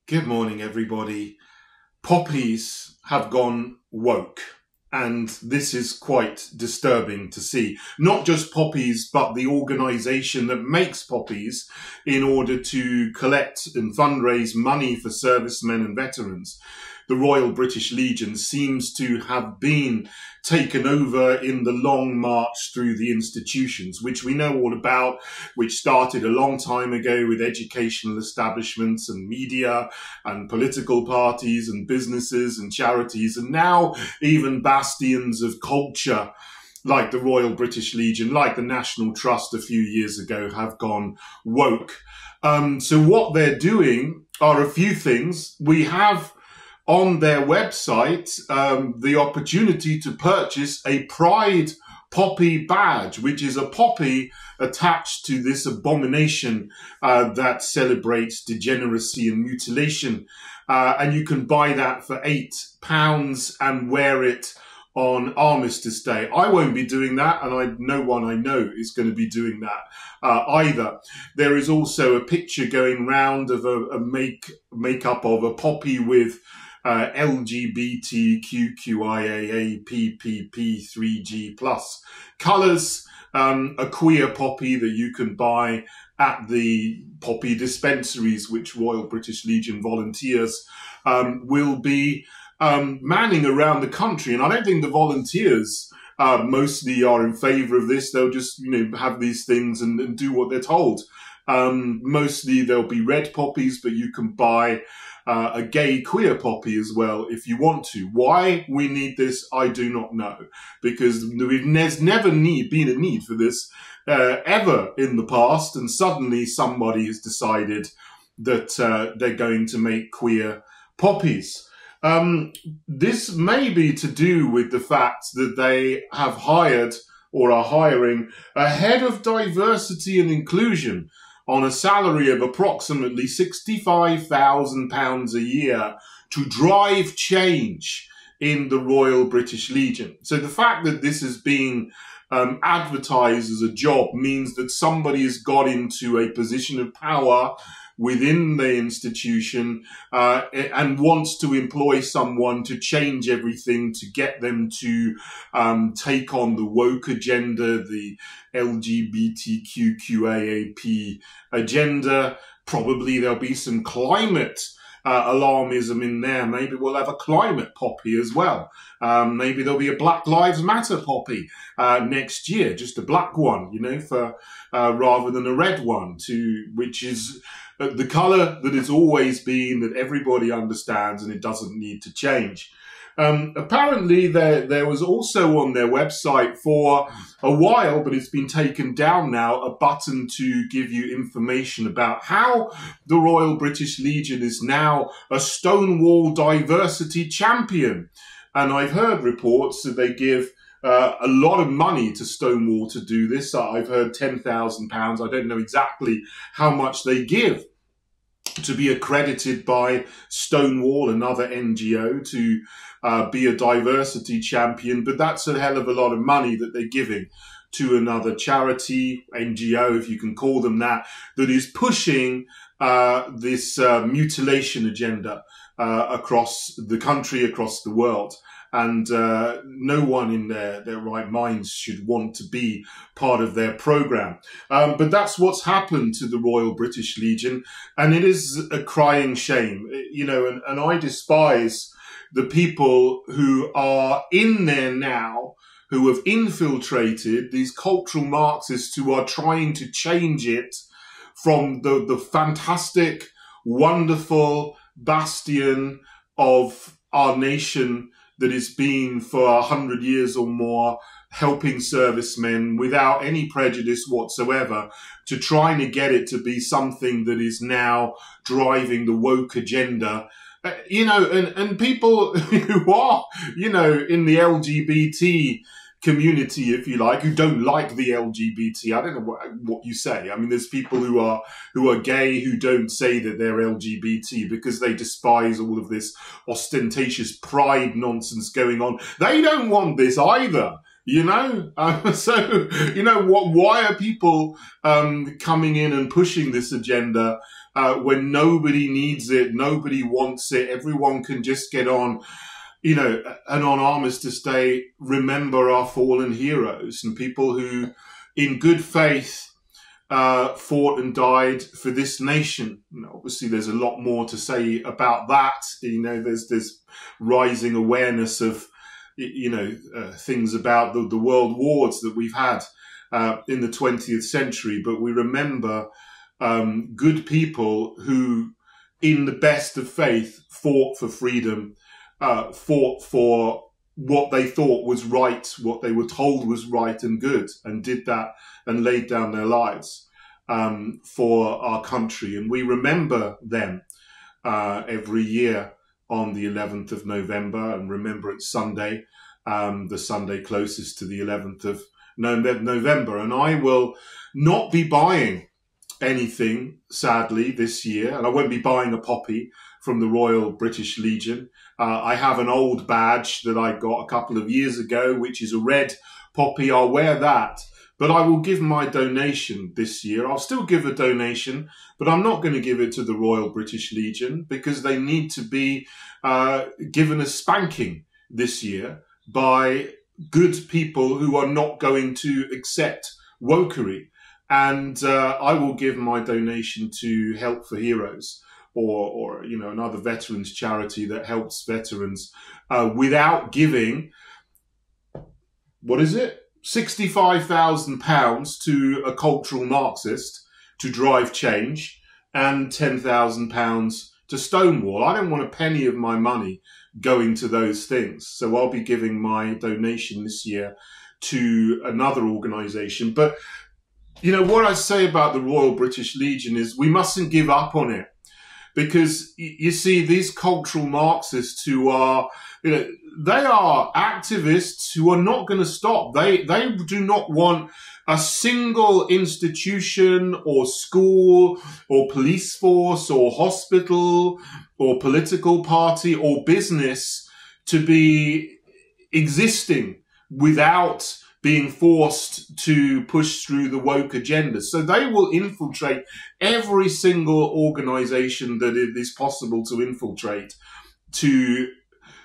Good morning, everybody. Poppies have gone woke, and this is quite disturbing to see. Not just Poppies, but the organisation that makes Poppies in order to collect and fundraise money for servicemen and veterans. The Royal British Legion seems to have been taken over in the long march through the institutions, which we know all about, which started a long time ago with educational establishments and media and political parties and businesses and charities, and now even bastions of culture like the Royal British Legion, like the National Trust a few years ago, have gone woke. So what they're doing are a few things. We have on their website the opportunity to purchase a Pride Poppy badge, which is a poppy attached to this abomination that celebrates degeneracy and mutilation. And you can buy that for £8 and wear it on Armistice Day. I won't be doing that, and no one I know is going to be doing that either. There is also a picture going round of a makeup of a poppy with LGBTQQIAAPPP 3G plus colours, a queer poppy that you can buy at the poppy dispensaries, which Royal British Legion volunteers will be manning around the country. And I don't think the volunteers mostly are in favour of this. They'll just, have these things and do what they're told. Mostly there'll be red poppies, but you can buy a gay queer poppy as well if you want to. Why we need this, I do not know, because there's never been a need for this ever in the past, and suddenly somebody has decided that they're going to make queer poppies. This may be to do with the fact that they have hired or are hiring a head of diversity and inclusion on a salary of approximately £65,000 a year to drive change in the Royal British Legion. So the fact that this is being advertised as a job means that somebody has got into a position of power within the institution and wants to employ someone to change everything, to get them to take on the woke agenda, the LGBTQQIAAPP agenda. Probably there'll be some climate alarmism in there. Maybe we'll have a climate poppy as well. Maybe there'll be a Black Lives Matter poppy next year, just a black one, for rather than a red one, which is the colour that it's always been, that everybody understands, and it doesn't need to change. Apparently there was also on their website for a while, but it's been taken down now, a button to give you information about how the Royal British Legion is now a Stonewall diversity champion. And I've heard reports that they give a lot of money to Stonewall to do this. I've heard £10,000. I don't know exactly how much they give to be accredited by Stonewall, another NGO, to be a diversity champion, but that's a hell of a lot of money that they're giving to another charity, NGO, if you can call them that is pushing this mutilation agenda across the country, across the world. And no one in their right minds should want to be part of their program. But that's what's happened to the Royal British Legion, and it is a crying shame, and I despise the people who are in there now, who have infiltrated, these cultural Marxists who are trying to change it from the fantastic, wonderful bastion of our nation that it's been for 100 years or more, helping servicemen without any prejudice whatsoever, to trying to get it to be something that is now driving the woke agenda. And people who are, in the LGBT community, if you like, who don't like the LGBT. I don't know what you say. I mean, there's people who are gay who don't say that they're LGBT because they despise all of this ostentatious pride nonsense going on. They don't want this either. You know, so, you know, why are people coming in and pushing this agenda when nobody needs it, nobody wants it, everyone can just get on, you know, and on Armistice Day, remember our fallen heroes and people who, in good faith, fought and died for this nation. And obviously, there's a lot more to say about that. You know, there's this rising awareness of, you know, things about the world wars that we've had in the 20th century. But we remember good people who, in the best of faith, fought for freedom, fought for what they thought was right, what they were told was right and good, and did that and laid down their lives for our country. And we remember them every year on the 11th of November, and Remembrance Sunday, the Sunday closest to the 11th of November. And I will not be buying anything, sadly, this year, and I won't be buying a poppy from the Royal British Legion. I have an old badge that I got a couple of years ago, which is a red poppy. I'll wear that, but I will give my donation this year. I'll still give a donation, but I'm not going to give it to the Royal British Legion because they need to be given a spanking this year by good people who are not going to accept wokery. And I will give my donation to Help for Heroes, or you know, another veterans charity that helps veterans without giving, what is it, £65,000 to a cultural Marxist to drive change, and £10,000 to Stonewall. I don't want a penny of my money going to those things. So I'll be giving my donation this year to another organisation. But, you know, what I say about the Royal British Legion is we mustn't give up on it. Because, you see, these cultural Marxists who are, you know, they are activists who are not going to stop. They do not want a single institution or school or police force or hospital or political party or business to be existing without being forced to push through the woke agenda. So they will infiltrate every single organization that it is possible to infiltrate to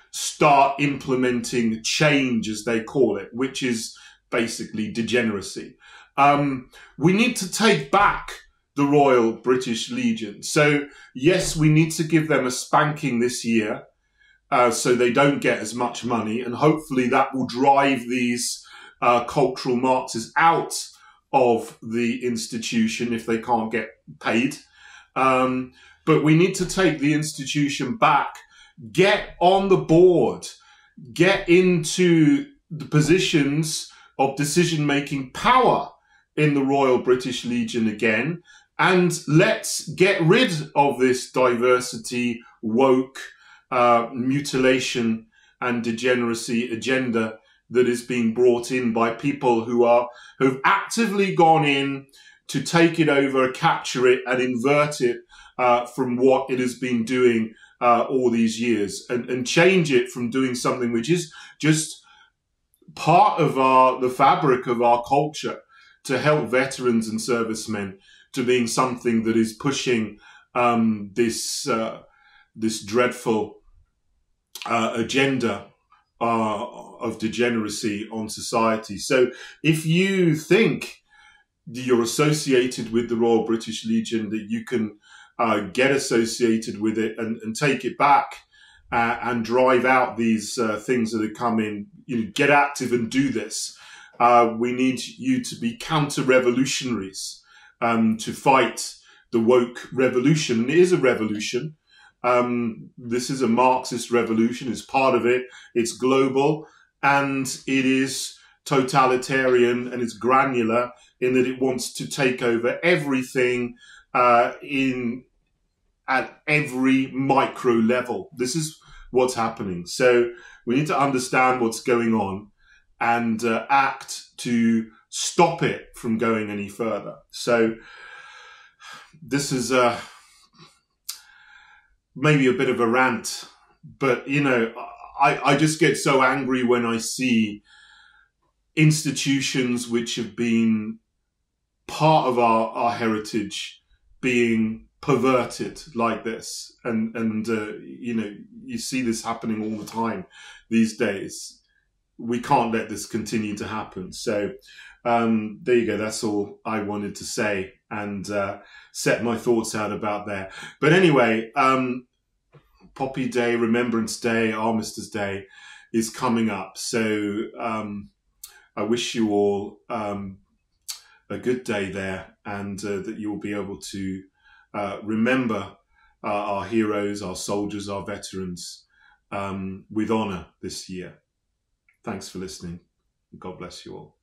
start implementing change, as they call it, which is basically degeneracy. We need to take back the Royal British Legion. So yes, we need to give them a spanking this year so they don't get as much money, and hopefully that will drive these cultural Marxists out of the institution if they can't get paid. But we need to take the institution back, get on the board, get into the positions of decision-making power in the Royal British Legion again, and let's get rid of this diversity, woke, mutilation and degeneracy agenda that is being brought in by people who've actively gone in to take it over, capture it, and invert it from what it has been doing all these years, and change it from doing something which is just part of the fabric of our culture to help veterans and servicemen, to being something that is pushing this dreadful agenda of degeneracy on society. So if you think that you're associated with the Royal British Legion, that you can get associated with it and take it back and drive out these things that are coming, you know, get active and do this. We need you to be counter-revolutionaries to fight the woke revolution. And it is a revolution. This is a Marxist revolution. It's part of it. It's global, and it is totalitarian, and it's granular in that it wants to take over everything at every micro level. This is what's happening. So we need to understand what's going on and act to stop it from going any further. So this is maybe a bit of a rant, but, you know, I just get so angry when I see institutions which have been part of our heritage being perverted like this. And you know, you see this happening all the time these days. We can't let this continue to happen. So there you go. That's all I wanted to say and set my thoughts out about there. But anyway, Poppy Day, Remembrance Day, Armistice Day is coming up. So I wish you all a good day there, and that you'll be able to remember our heroes, our soldiers, our veterans with honour this year. Thanks for listening. God bless you all.